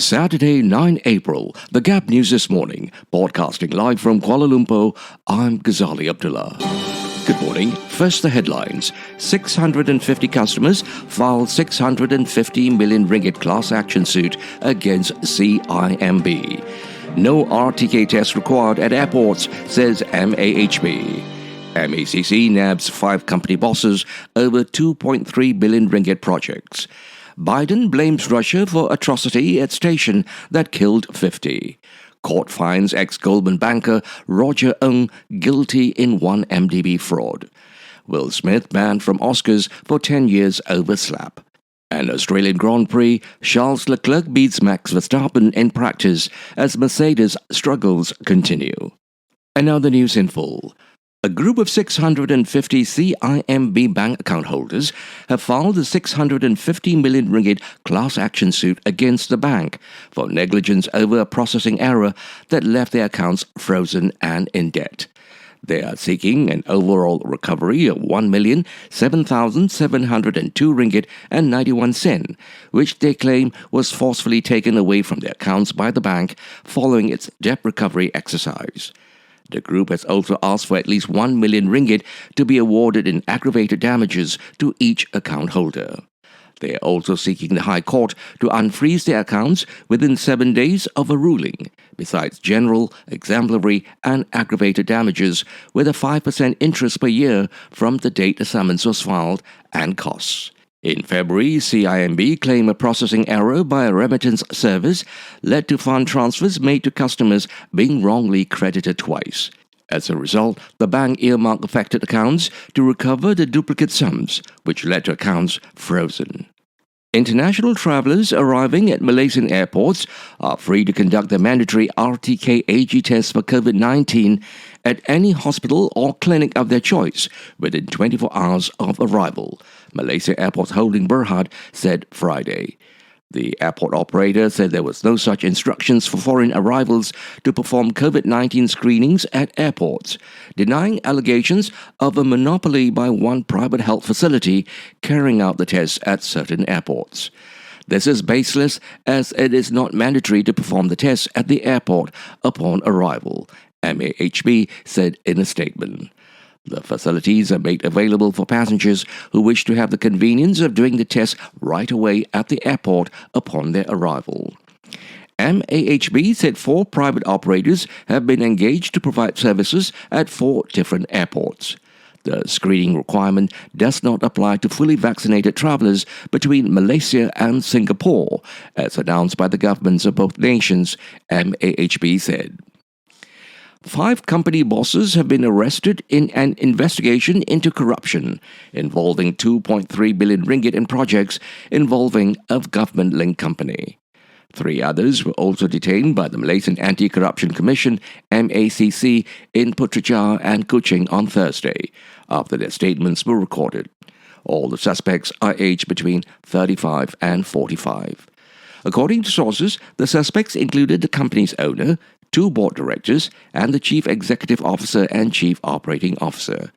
Saturday, 9 April, the Gap News This Morning, broadcasting live from Kuala Lumpur, I'm Ghazali Abdullah. Good morning. First, the headlines. 650 customers filed 650 million ringgit class action suit against CIMB. No RTK test required at airports, says MAHB. MACC nabs 5 company bosses over 2.3 billion ringgit projects. Biden blames Russia for atrocity at station that killed 50. Court finds ex-Goldman banker Roger Ng guilty in 1MDB fraud. Will Smith banned from Oscars for 10 years over slap. And Australian Grand Prix, Charles Leclerc beats Max Verstappen in practice as Mercedes struggles continue. And now the news in full. A group of 650 CIMB bank account holders have filed a 650 million ringgit class action suit against the bank for negligence over a processing error that left their accounts frozen and in debt. They are seeking an overall recovery of 1,07,702 ringgit and 91 cent, which they claim was forcefully taken away from their accounts by the bank following its debt recovery exercise. The group has also asked for at least 1 million ringgit to be awarded in aggravated damages to each account holder. They are also seeking the High Court to unfreeze their accounts within 7 days of a ruling, besides general, exemplary and aggravated damages with a 5% interest per year from the date the summons was filed and costs. In February, CIMB claimed a processing error by a remittance service led to fund transfers made to customers being wrongly credited twice. As a result, the bank earmarked affected accounts to recover the duplicate sums, which led to accounts frozen. International travellers arriving at Malaysian airports are free to conduct the mandatory RTK-AG test for COVID-19 at any hospital or clinic of their choice within 24 hours of arrival, Malaysia Airports Holding Berhad said Friday. The airport operator said there was no such instructions for foreign arrivals to perform COVID-19 screenings at airports, denying allegations of a monopoly by one private health facility carrying out the tests at certain airports. This is baseless as it is not mandatory to perform the tests at the airport upon arrival, MAHB said in a statement. The facilities are made available for passengers who wish to have the convenience of doing the test right away at the airport upon their arrival. MAHB said 4 private operators have been engaged to provide services at 4 different airports. The screening requirement does not apply to fully vaccinated travellers between Malaysia and Singapore, as announced by the governments of both nations, MAHB said. 5 company bosses have been arrested in an investigation into corruption involving 2.3 billion ringgit in projects involving a government-linked company. 3 others were also detained by the Malaysian Anti-Corruption Commission (MACC) in Putrajaya and Kuching on Thursday, after their statements were recorded. All the suspects are aged between 35 and 45. According to sources, the suspects included the company's owner, 2 board directors, and the chief executive officer and chief operating officer.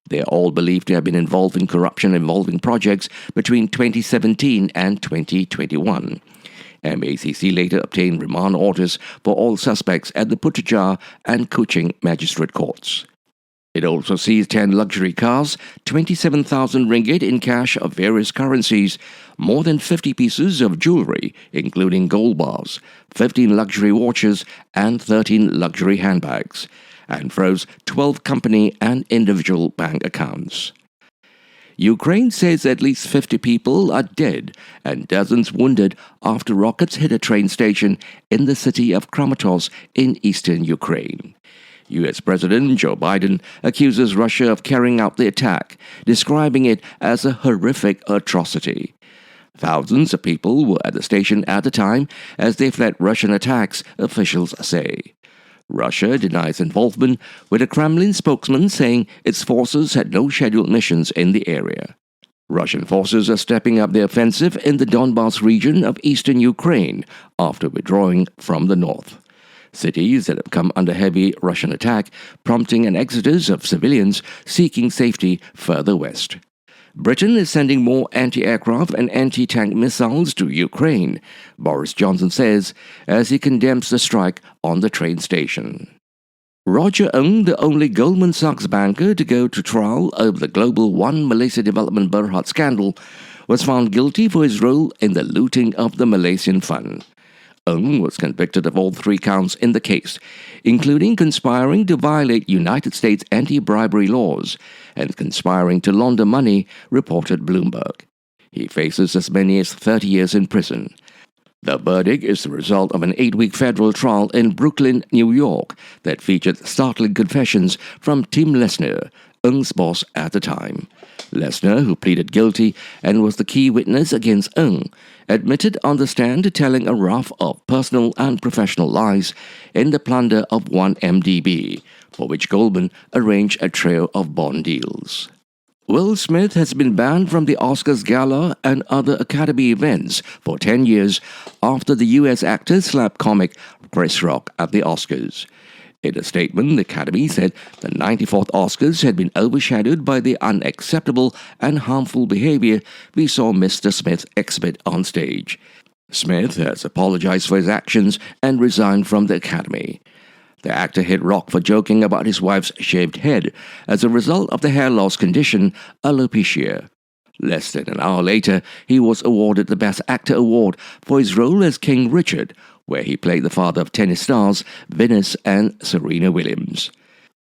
They are all believed to have been involved in corruption involving projects between 2017 and 2021. MACC later obtained remand orders for all suspects at the Putrajaya and Kuching magistrate courts. It also seized 10 luxury cars, 27,000 ringgit in cash of various currencies, more than 50 pieces of jewelry, including gold bars, 15 luxury watches, and 13 luxury handbags, and froze 12 company and individual bank accounts. Ukraine says at least 50 people are dead and dozens wounded after rockets hit a train station in the city of Kramatorsk in eastern Ukraine. U.S. President Joe Biden accuses Russia of carrying out the attack, describing it as a horrific atrocity. Thousands of people were at the station at the time as they fled Russian attacks, officials say. Russia denies involvement, with a Kremlin spokesman saying its forces had no scheduled missions in the area. Russian forces are stepping up their offensive in the Donbas region of eastern Ukraine after withdrawing from the north. Cities that have come under heavy Russian attack, prompting an exodus of civilians seeking safety further west. Britain is sending more anti-aircraft and anti-tank missiles to Ukraine, Boris Johnson says, as he condemns the strike on the train station. Roger Ng, the only Goldman Sachs banker to go to trial over the global One Malaysia Development Berhad scandal, was found guilty for his role in the looting of the Malaysian fund. Ng was convicted of all 3 counts in the case, including conspiring to violate United States anti-bribery laws and conspiring to launder money, reported Bloomberg. He faces as many as 30 years in prison. The verdict is the result of an 8-week federal trial in Brooklyn, New York, that featured startling confessions from Tim Lesner, Ng's boss at the time. Lesner, who pleaded guilty and was the key witness against Ng, admitted on the stand to telling a raft of personal and professional lies in the plunder of 1MDB, for which Goldman arranged a trio of bond deals. Will Smith has been banned from the Oscars Gala and other Academy events for 10 years after the U.S. actor slapped comic Chris Rock at the Oscars. In a statement, the Academy said the 94th Oscars had been overshadowed by the unacceptable and harmful behavior we saw Mr. Smith exhibit on stage. Smith has apologized for his actions and resigned from the Academy. The actor hit Rock for joking about his wife's shaved head as a result of the hair loss condition alopecia. Less than an hour later, he was awarded the Best Actor award for his role as King Richard, where he played the father of tennis stars Venus and Serena Williams.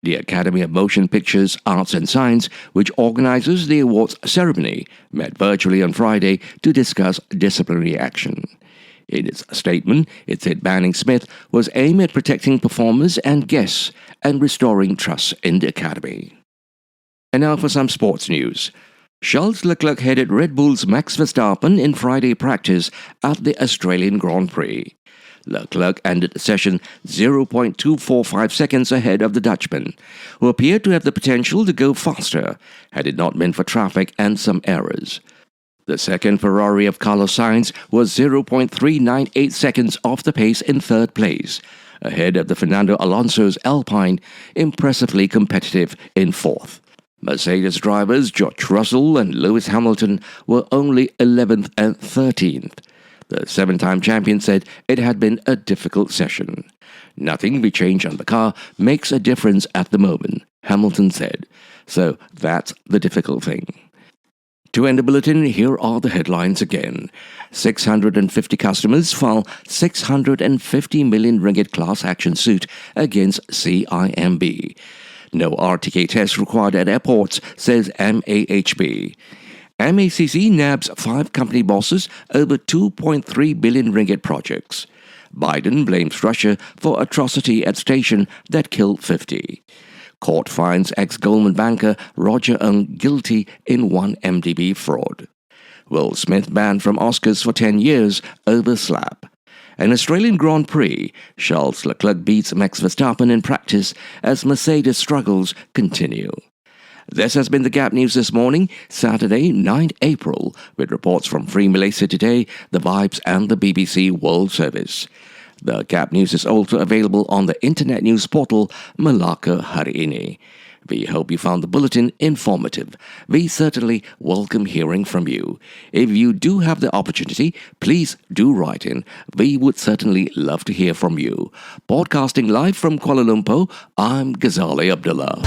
The Academy of Motion Pictures, Arts and Science, which organizes the awards ceremony, met virtually on Friday to discuss disciplinary action. In its statement, it said banning Smith was aimed at protecting performers and guests and restoring trust in the Academy. And now for some sports news. Charles Leclerc headed Red Bull's Max Verstappen in Friday practice at the Australian Grand Prix. Leclerc ended the session 0.245 seconds ahead of the Dutchman, who appeared to have the potential to go faster had it not been for traffic and some errors. The second Ferrari of Carlos Sainz was 0.398 seconds off the pace in third place, ahead of the Fernando Alonso's Alpine, impressively competitive in fourth. Mercedes drivers George Russell and Lewis Hamilton were only 11th and 13th. The 7-time champion said it had been a difficult session. Nothing we change on the car makes a difference at the moment, Hamilton said. So that's the difficult thing. To end the bulletin, here are the headlines again. 650 customers file 650 million ringgit class action suit against CIMB. No RTK test required at airports, says MAHB. MACC nabs 5 company bosses over 2.3 billion ringgit projects. Biden blames Russia for atrocity at station that killed 50. Court finds ex-Goldman banker Roger Ng guilty in 1MDB fraud. Will Smith banned from Oscars for 10 years over slap. An Australian Grand Prix, Charles Leclerc beats Max Verstappen in practice as Mercedes struggles continue. This has been the Gap News this morning, Saturday, 9 April, with reports from Free Malaysia Today, The Vibes and the BBC World Service. The Gap News is also available on the internet news portal Melaka Hari Ini. We hope you found the bulletin informative. We certainly welcome hearing from you. If you do have the opportunity, please do write in. We would certainly love to hear from you. Broadcasting live from Kuala Lumpur, I'm Ghazali Abdullah.